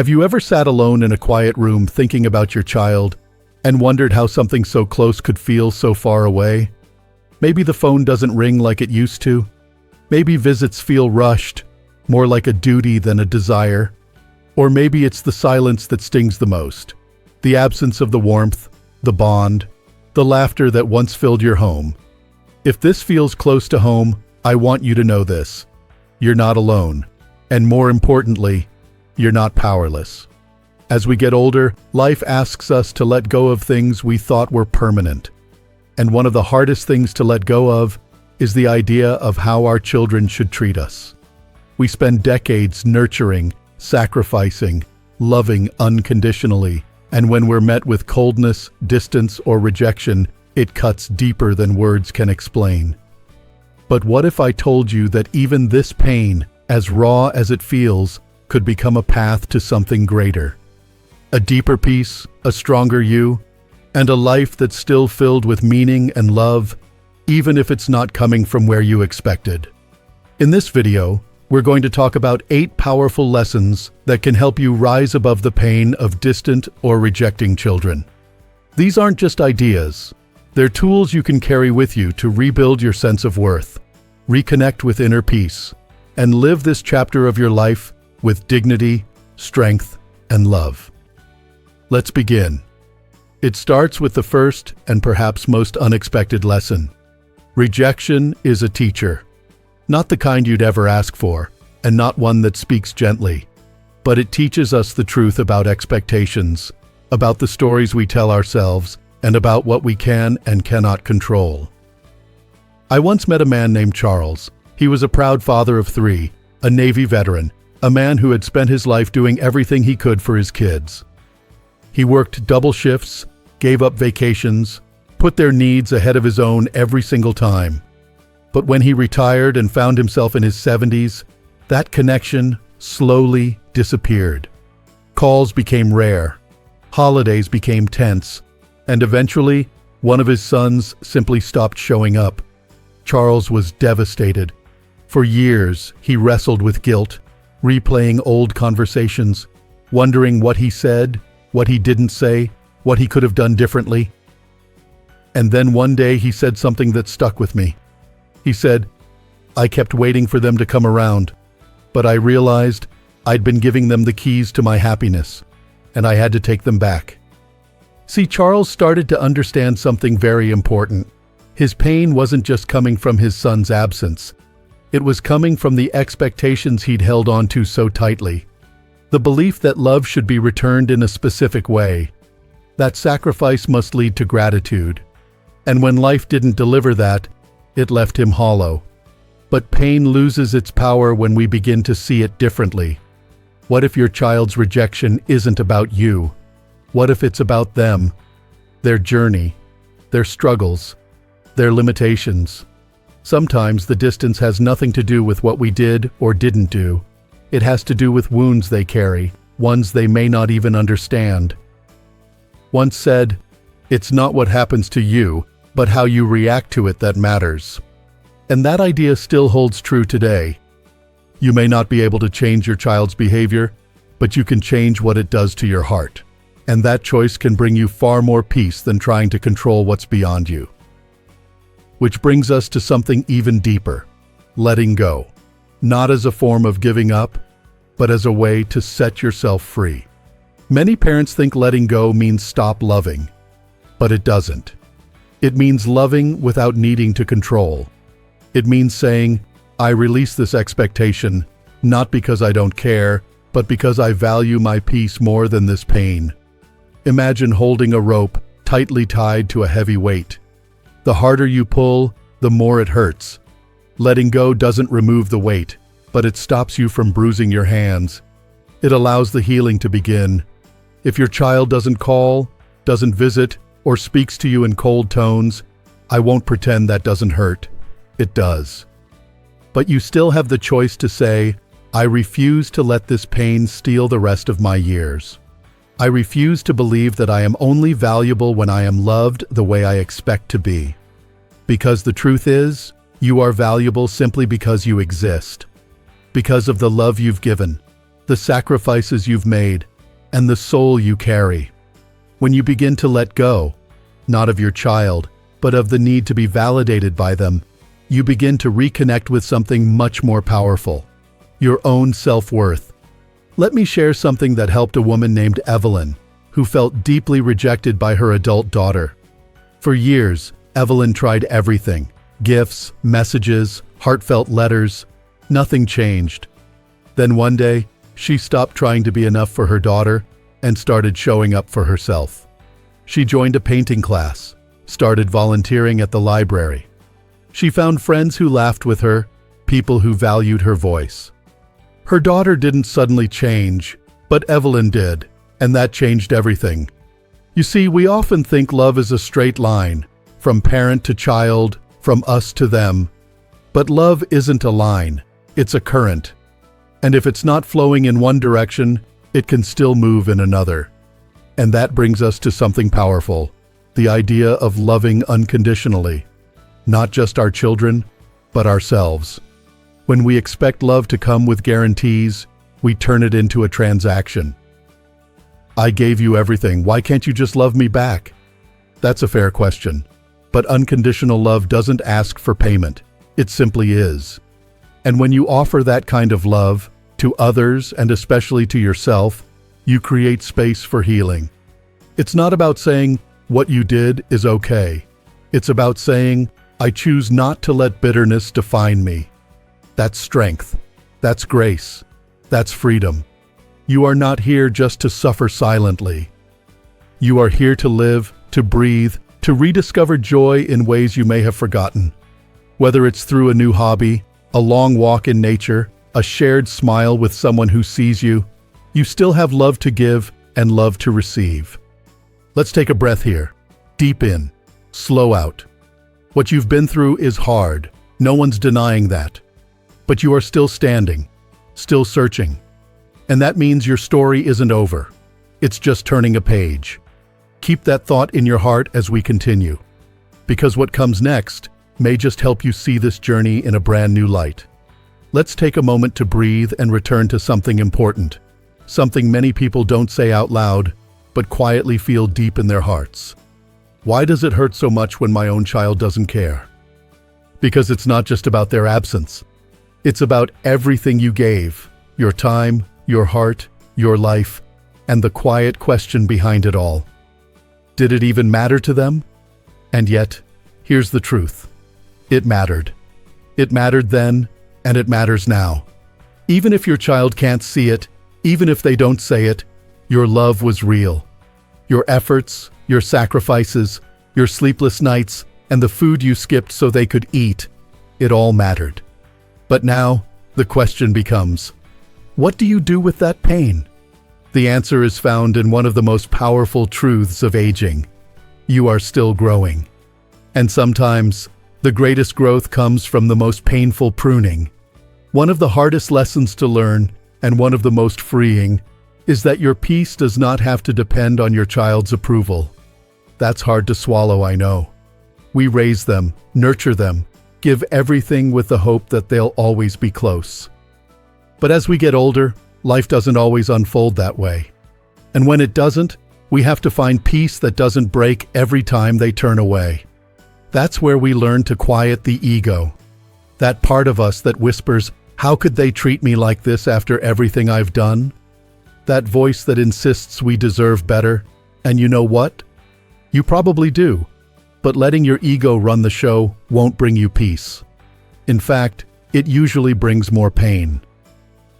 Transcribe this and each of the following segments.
Have you ever sat alone in a quiet room thinking about your child and wondered how something so close could feel so far away? Maybe the phone doesn't ring like it used to. Maybe visits feel rushed, more like a duty than a desire. Or maybe it's the silence that stings the most, the absence of the warmth, the bond, the laughter that once filled your home. If this feels close to home, I want you to know this. You're not alone. And more importantly, you're not powerless. As we get older, life asks us to let go of things we thought were permanent. And one of the hardest things to let go of is the idea of how our children should treat us. We spend decades nurturing, sacrificing, loving unconditionally, and when we're met with coldness, distance, or rejection, it cuts deeper than words can explain. But what if I told you that even this pain, as raw as it feels, could become a path to something greater? A deeper peace, a stronger you, and a life that's still filled with meaning and love, even if it's not coming from where you expected. In this video, we're going to talk about 8 powerful lessons that can help you rise above the pain of distant or rejecting children. These aren't just ideas. They're tools you can carry with you to rebuild your sense of worth, reconnect with inner peace, and live this chapter of your life with dignity, strength, and love. Let's begin. It starts with the first and perhaps most unexpected lesson. Rejection is a teacher. Not the kind you'd ever ask for, and not one that speaks gently. But it teaches us the truth about expectations, about the stories we tell ourselves, and about what we can and cannot control. I once met a man named Charles. He was a proud father of 3, a Navy veteran, a man who had spent his life doing everything he could for his kids. He worked double shifts, gave up vacations, put their needs ahead of his own every single time. But when he retired and found himself in his 70s, that connection slowly disappeared. Calls became rare, holidays became tense, and eventually, one of his sons simply stopped showing up. Charles was devastated. For years, he wrestled with guilt, replaying old conversations, wondering what he said, what he didn't say, what he could have done differently. And then one day he said something that stuck with me. He said, "I kept waiting for them to come around, but I realized I'd been giving them the keys to my happiness, and I had to take them back." See, Charles started to understand something very important. His pain wasn't just coming from his son's absence. It was coming from the expectations he'd held on to so tightly. The belief that love should be returned in a specific way. That sacrifice must lead to gratitude. And when life didn't deliver that, it left him hollow. But pain loses its power when we begin to see it differently. What if your child's rejection isn't about you? What if it's about them, their journey, their struggles, their limitations? Sometimes the distance has nothing to do with what we did or didn't do. It has to do with wounds they carry, ones they may not even understand. Once said, "It's not what happens to you, but how you react to it that matters." And that idea still holds true today. You may not be able to change your child's behavior, but you can change what it does to your heart. And that choice can bring you far more peace than trying to control what's beyond you. Which brings us to something even deeper: letting go. Not as a form of giving up, but as a way to set yourself free. Many parents think letting go means stop loving, but it doesn't. It means loving without needing to control. It means saying, "I release this expectation, not because I don't care, but because I value my peace more than this pain." Imagine holding a rope tightly tied to a heavy weight. The harder you pull, the more it hurts. Letting go doesn't remove the weight, but it stops you from bruising your hands. It allows the healing to begin. If your child doesn't call, doesn't visit, or speaks to you in cold tones, I won't pretend that doesn't hurt. It does. But you still have the choice to say, "I refuse to let this pain steal the rest of my years. I refuse to believe that I am only valuable when I am loved the way I expect to be." Because the truth is, you are valuable simply because you exist. Because of the love you've given, the sacrifices you've made, and the soul you carry. When you begin to let go, not of your child, but of the need to be validated by them, you begin to reconnect with something much more powerful: your own self-worth. Let me share something that helped a woman named Evelyn, who felt deeply rejected by her adult daughter. For years, Evelyn tried everything: gifts, messages, heartfelt letters. Nothing changed. Then one day, she stopped trying to be enough for her daughter and started showing up for herself. She joined a painting class, started volunteering at the library. She found friends who laughed with her, people who valued her voice. Her daughter didn't suddenly change, but Evelyn did, and that changed everything. You see, we often think love is a straight line, from parent to child, from us to them. But love isn't a line, it's a current. And if it's not flowing in one direction, it can still move in another. And that brings us to something powerful: the idea of loving unconditionally. Not just our children, but ourselves. When we expect love to come with guarantees, we turn it into a transaction. I gave you everything, why can't you just love me back? That's a fair question. But unconditional love doesn't ask for payment. It simply is. And when you offer that kind of love to others, and especially to yourself, you create space for healing. It's not about saying, what you did is okay. It's about saying, I choose not to let bitterness define me. That's strength. That's grace. That's freedom. You are not here just to suffer silently. You are here to live, to breathe, to rediscover joy in ways you may have forgotten. Whether it's through a new hobby, a long walk in nature, a shared smile with someone who sees you, you still have love to give and love to receive. Let's take a breath here. Deep in, slow out. What you've been through is hard. No one's denying that. But you are still standing, still searching. And that means your story isn't over. It's just turning a page. Keep that thought in your heart as we continue, because what comes next may just help you see this journey in a brand new light. Let's take a moment to breathe and return to something important, something many people don't say out loud, but quietly feel deep in their hearts. Why does it hurt so much when my own child doesn't care? Because it's not just about their absence. It's about everything you gave: your time, your heart, your life, and the quiet question behind it all. Did it even matter to them? And yet, here's the truth. It mattered. It mattered then, and it matters now. Even if your child can't see it, even if they don't say it, your love was real. Your efforts, your sacrifices, your sleepless nights, and the food you skipped so they could eat, it all mattered. But now, the question becomes, what do you do with that pain? The answer is found in one of the most powerful truths of aging. You are still growing. And sometimes, the greatest growth comes from the most painful pruning. One of the hardest lessons to learn, and one of the most freeing, is that your peace does not have to depend on your child's approval. That's hard to swallow, I know. We raise them, nurture them, give everything with the hope that they'll always be close. But as we get older, life doesn't always unfold that way. And when it doesn't, we have to find peace that doesn't break every time they turn away. That's where we learn to quiet the ego. That part of us that whispers, how could they treat me like this after everything I've done? That voice that insists we deserve better. And you know what? You probably do. But letting your ego run the show won't bring you peace. In fact, it usually brings more pain.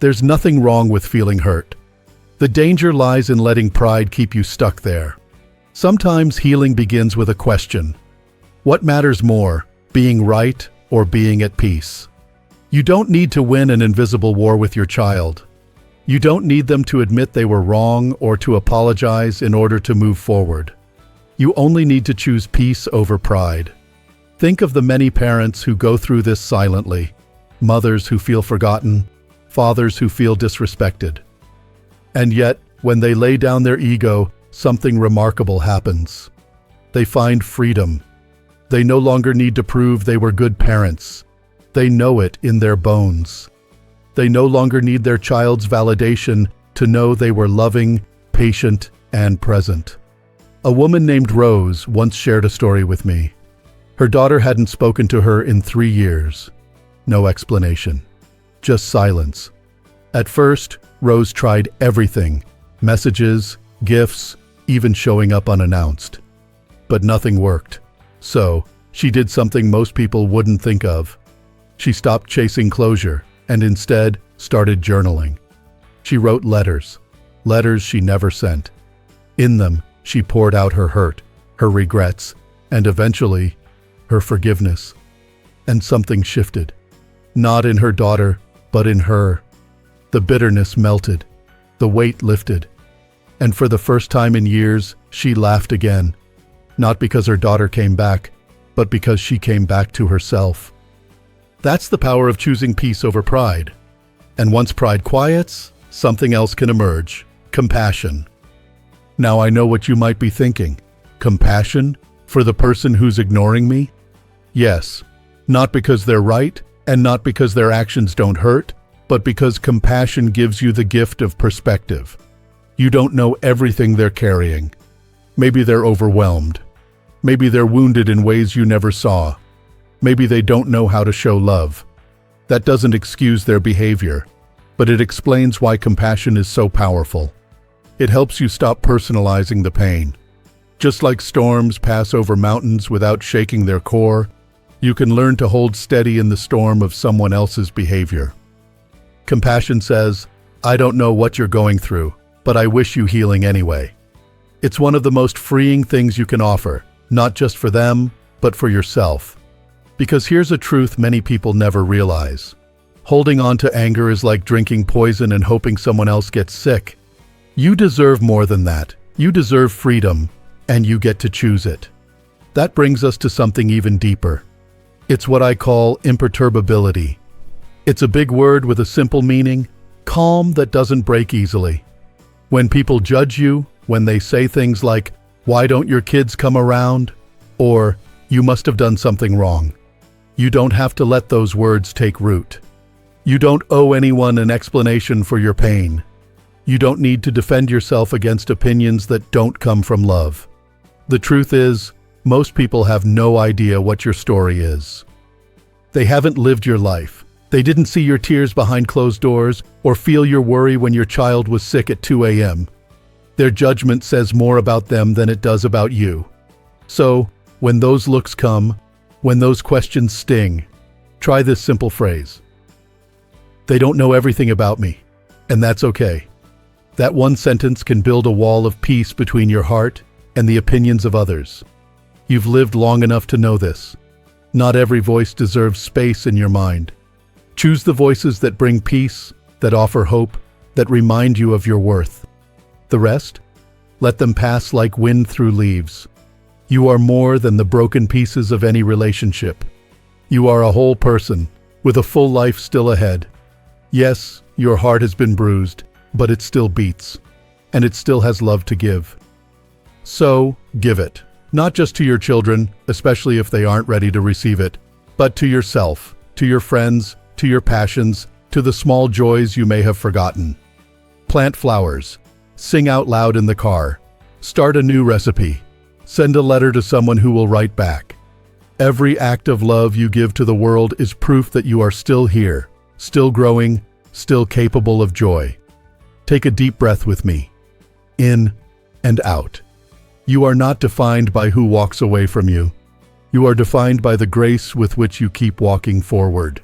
There's nothing wrong with feeling hurt. The danger lies in letting pride keep you stuck there. Sometimes healing begins with a question. What matters more, being right or being at peace? You don't need to win an invisible war with your child. You don't need them to admit they were wrong or to apologize in order to move forward. You only need to choose peace over pride. Think of the many parents who go through this silently, mothers who feel forgotten, fathers who feel disrespected. And yet, when they lay down their ego, something remarkable happens. They find freedom. They no longer need to prove they were good parents. They know it in their bones. They no longer need their child's validation to know they were loving, patient, and present. A woman named Rose once shared a story with me. Her daughter hadn't spoken to her in 3 years. No explanation. Just silence. At first, Rose tried everything: messages, gifts, even showing up unannounced. But nothing worked. So, she did something most people wouldn't think of. She stopped chasing closure and instead started journaling. She wrote letters she never sent. In them, she poured out her hurt, her regrets, and eventually, her forgiveness. And something shifted. Not in her daughter, but in her. The bitterness melted. The weight lifted. And for the first time in years, she laughed again. Not because her daughter came back, but because she came back to herself. That's the power of choosing peace over pride. And once pride quiets, something else can emerge: compassion. Now I know what you might be thinking. Compassion for the person who's ignoring me? Yes, not because they're right, and not because their actions don't hurt, but because compassion gives you the gift of perspective. You don't know everything they're carrying. Maybe they're overwhelmed. Maybe they're wounded in ways you never saw. Maybe they don't know how to show love. That doesn't excuse their behavior, but it explains why compassion is so powerful. It helps you stop personalizing the pain. Just like storms pass over mountains without shaking their core, you can learn to hold steady in the storm of someone else's behavior. Compassion says, "I don't know what you're going through, but I wish you healing anyway." It's one of the most freeing things you can offer, not just for them, but for yourself. Because here's a truth many people never realize. Holding on to anger is like drinking poison and hoping someone else gets sick. You deserve more than that. You deserve freedom, and you get to choose it. That brings us to something even deeper. It's what I call imperturbability. It's a big word with a simple meaning: calm that doesn't break easily. When people judge you, when they say things like, "Why don't your kids come around?" or "You must have done something wrong," you don't have to let those words take root. You don't owe anyone an explanation for your pain. You don't need to defend yourself against opinions that don't come from love. The truth is, most people have no idea what your story is. They haven't lived your life. They didn't see your tears behind closed doors or feel your worry when your child was sick at 2 a.m. Their judgment says more about them than it does about you. So, when those looks come, when those questions sting, try this simple phrase: "They don't know everything about me, and that's okay." That one sentence can build a wall of peace between your heart and the opinions of others. You've lived long enough to know this. Not every voice deserves space in your mind. Choose the voices that bring peace, that offer hope, that remind you of your worth. The rest? Let them pass like wind through leaves. You are more than the broken pieces of any relationship. You are a whole person, with a full life still ahead. Yes, your heart has been bruised, but it still beats, and it still has love to give. So, give it. Not just to your children, especially if they aren't ready to receive it, but to yourself, to your friends, to your passions, to the small joys you may have forgotten. Plant flowers. Sing out loud in the car. Start a new recipe. Send a letter to someone who will write back. Every act of love you give to the world is proof that you are still here, still growing, still capable of joy. Take a deep breath with me. In and out. You are not defined by who walks away from you. You are defined by the grace with which you keep walking forward.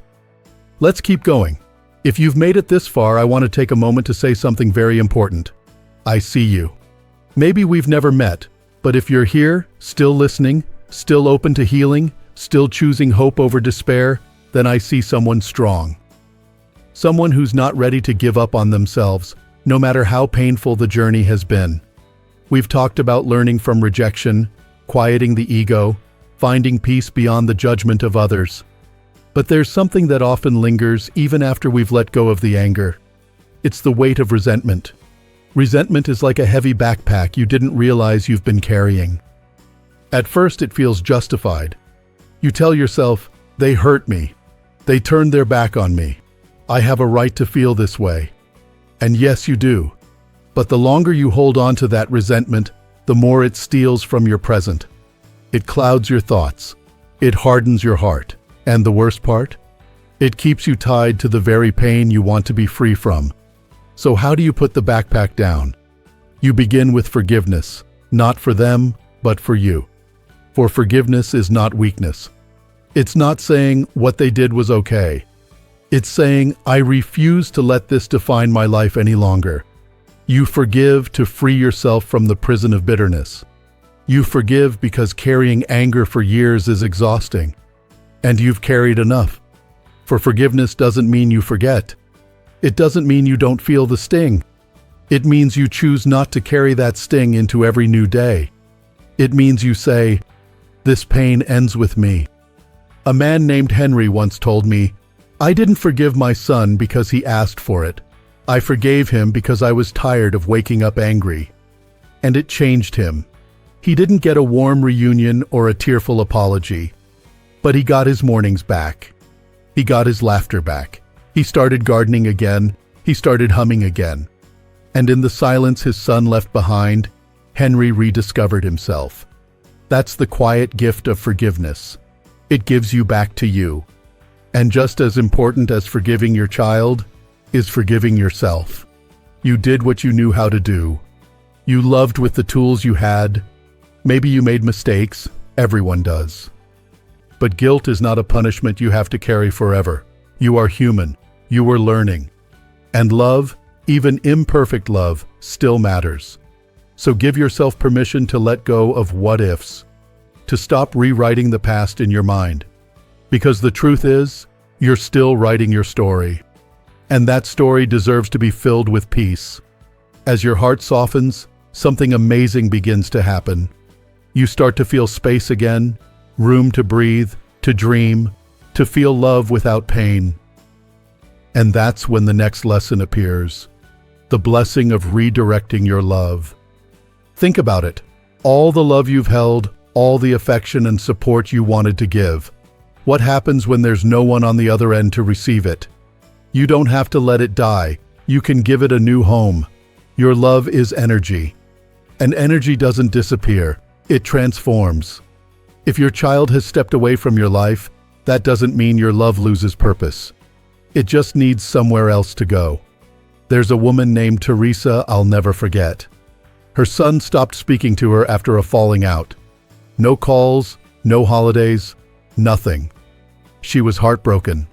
Let's keep going. If you've made it this far, I want to take a moment to say something very important. I see you. Maybe we've never met, but if you're here, still listening, still open to healing, still choosing hope over despair, then I see someone strong. Someone who's not ready to give up on themselves, no matter how painful the journey has been. We've talked about learning from rejection, quieting the ego, finding peace beyond the judgment of others. But there's something that often lingers even after we've let go of the anger. It's the weight of resentment. Resentment is like a heavy backpack you didn't realize you've been carrying. At first it feels justified. You tell yourself, "They hurt me. They turned their back on me. I have a right to feel this way." And yes, you do. But the longer you hold on to that resentment, the more it steals from your present. It clouds your thoughts. It hardens your heart. And the worst part? It keeps you tied to the very pain you want to be free from. So how do you put the backpack down? You begin with forgiveness, not for them, but for you. For forgiveness is not weakness. It's not saying what they did was okay. It's saying, I refuse to let this define my life any longer. You forgive to free yourself from the prison of bitterness. You forgive because carrying anger for years is exhausting. And you've carried enough. For forgiveness doesn't mean you forget. It doesn't mean you don't feel the sting. It means you choose not to carry that sting into every new day. It means you say, this pain ends with me. A man named Henry once told me, I didn't forgive my son because he asked for it. I forgave him because I was tired of waking up angry. And it changed him. He didn't get a warm reunion or a tearful apology. But he got his mornings back. He got his laughter back. He started gardening again. He started humming again. And in the silence his son left behind, Henry rediscovered himself. That's the quiet gift of forgiveness. It gives you back to you. And just as important as forgiving your child is forgiving yourself. You did what you knew how to do. You loved with the tools you had. Maybe you made mistakes. Everyone does. But guilt is not a punishment you have to carry forever. You are human. You are learning. And love, even imperfect love, still matters. So give yourself permission to let go of what-ifs, to stop rewriting the past in your mind. Because the truth is, you're still writing your story. And that story deserves to be filled with peace. As your heart softens, something amazing begins to happen. You start to feel space again, room to breathe, to dream, to feel love without pain. And that's when the next lesson appears. The blessing of redirecting your love. Think about it. All the love you've held, all the affection and support you wanted to give. What happens when there's no one on the other end to receive it? You don't have to let it die. You can give it a new home. Your love is energy. And energy doesn't disappear. It transforms. If your child has stepped away from your life, that doesn't mean your love loses purpose. It just needs somewhere else to go. There's a woman named Teresa I'll never forget. Her son stopped speaking to her after a falling out. No calls, no holidays, nothing. She was heartbroken.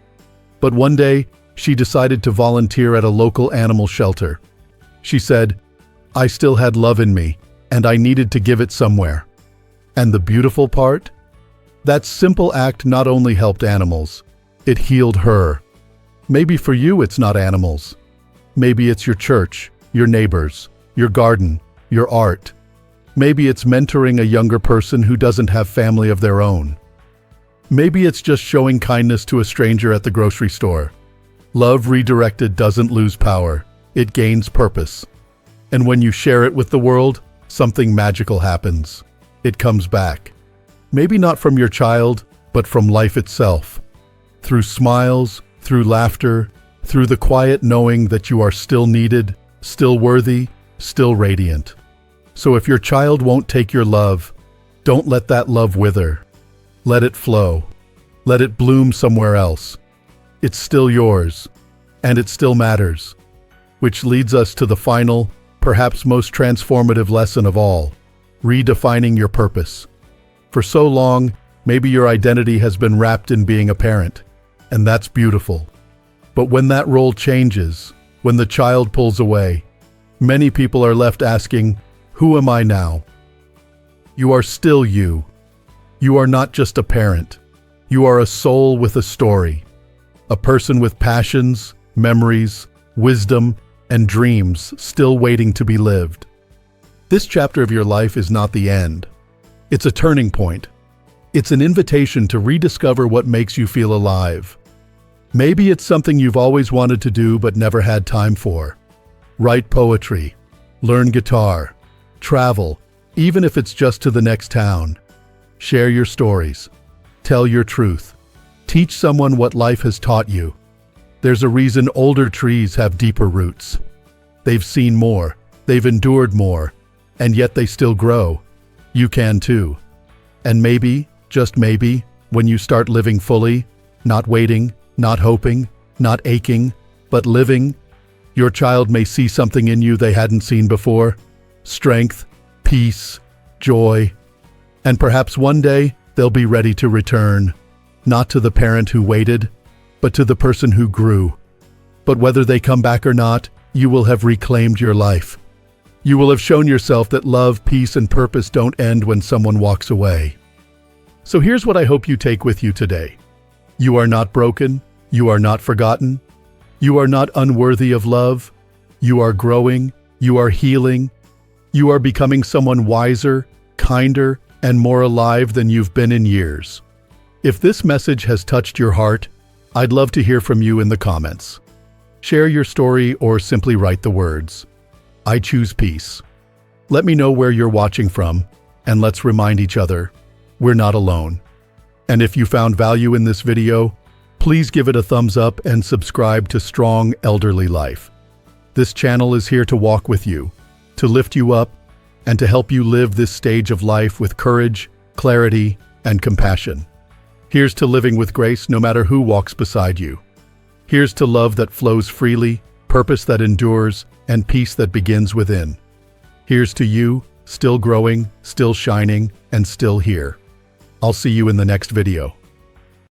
But one day, she decided to volunteer at a local animal shelter. She said, I still had love in me, and I needed to give it somewhere. And the beautiful part? That simple act not only helped animals, it healed her. Maybe for you it's not animals. Maybe it's your church, your neighbors, your garden, your art. Maybe it's mentoring a younger person who doesn't have family of their own. Maybe it's just showing kindness to a stranger at the grocery store. Love redirected doesn't lose power. It gains purpose. And when you share it with the world, something magical happens. It comes back. Maybe not from your child, but from life itself. Through smiles, through laughter, through the quiet knowing that you are still needed, still worthy, still radiant. So if your child won't take your love, don't let that love wither. Let it flow. Let it bloom somewhere else. It's still yours, and it still matters. Which leads us to the final, perhaps most transformative lesson of all, redefining your purpose. For so long, maybe your identity has been wrapped in being a parent, and that's beautiful. But when that role changes, when the child pulls away, many people are left asking, who am I now? You are still you. You are not just a parent. You are a soul with a story. A person with passions, memories, wisdom, and dreams still waiting to be lived. This chapter of your life is not the end. It's a turning point. It's an invitation to rediscover what makes you feel alive. Maybe it's something you've always wanted to do but never had time for. Write poetry, learn guitar, travel, even if it's just to the next town. Share your stories. Tell your truth. Teach someone what life has taught you. There's a reason older trees have deeper roots. They've seen more. They've endured more, and yet they still grow. You can too. And maybe, just maybe, when you start living fully, not waiting, not hoping, not aching, but living, your child may see something in you they hadn't seen before. Strength, peace, joy. And perhaps one day, they'll be ready to return, not to the parent who waited, but to the person who grew. But whether they come back or not, you will have reclaimed your life. You will have shown yourself that love, peace, and purpose don't end when someone walks away. So here's what I hope you take with you today. You are not broken. You are not forgotten. You are not unworthy of love. You are growing. You are healing. You are becoming someone wiser, kinder, and more alive than you've been in years. If this message has touched your heart, I'd love to hear from you in the comments. Share your story or simply write the words, "I choose peace." Let me know where you're watching from, and let's remind each other, we're not alone. And if you found value in this video, please give it a thumbs up and subscribe to Strong Elderly Life. This channel is here to walk with you, to lift you up, and to help you live this stage of life with courage, clarity, and compassion. Here's to living with grace no matter who walks beside you. Here's to love that flows freely, purpose that endures, and peace that begins within. Here's to you, still growing, still shining, and still here. I'll see you in the next video.